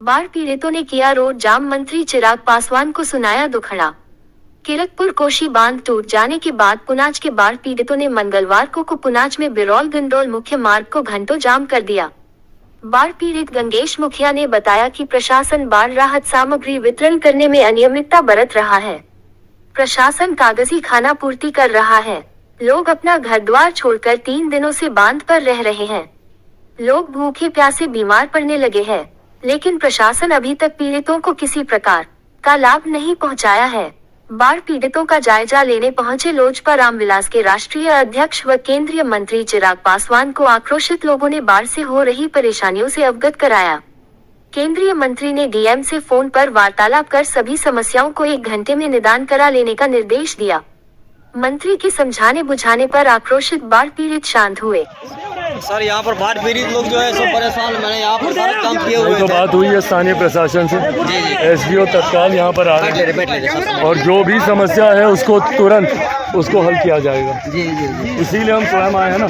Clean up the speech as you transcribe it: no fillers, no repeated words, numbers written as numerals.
बाढ़ पीड़ितों ने किया रोड जाम, मंत्री चिराग पासवान को सुनाया दुखड़ा। किरतपुर कोशी बांध टूट जाने के बाद पुनाच के बाढ़ पीड़ितों ने मंगलवार को पुनाच में बिरौल गंडोल मुख्य मार्ग को घंटों जाम कर दिया। बाढ़ पीड़ित गंगेश मुखिया ने बताया कि प्रशासन बाढ़ राहत सामग्री वितरण करने में अनियमितता बरत रहा है। प्रशासन कागजी खाना पूर्ति कर रहा है। लोग अपना घर द्वार छोड़कर 3 दिनों से बांध पर रह रहे हैं। लोग भूखे प्यासे बीमार पड़ने लगे हैं, लेकिन प्रशासन अभी तक पीड़ितों को किसी प्रकार का लाभ नहीं पहुंचाया है। बाढ़ पीड़ितों का जायजा लेने पहुंचे लोजपा रामविलास के राष्ट्रीय अध्यक्ष व केंद्रीय मंत्री चिराग पासवान को आक्रोशित लोगों ने बाढ़ से हो रही परेशानियों से अवगत कराया। केंद्रीय मंत्री ने डीएम से फोन पर वार्तालाप कर सभी समस्याओं को 1 घंटे में निदान करा लेने का निर्देश दिया। मंत्री के समझाने बुझाने पर आक्रोशित बाढ़ पीड़ित शांत हुए। सर, यहाँ पर बाढ़ पीड़ित लोग जो है सब परेशान। मैंने यहाँ पर सारे काम किए हुए तो बात हुई है स्थानीय प्रशासन से, एसडीओ तत्काल यहाँ पर आ रहे हैं और जो भी समस्या है उसको तुरंत उसको हल किया जाएगा। जी जी जी, इसीलिए हम स्वयं आए हैं ना।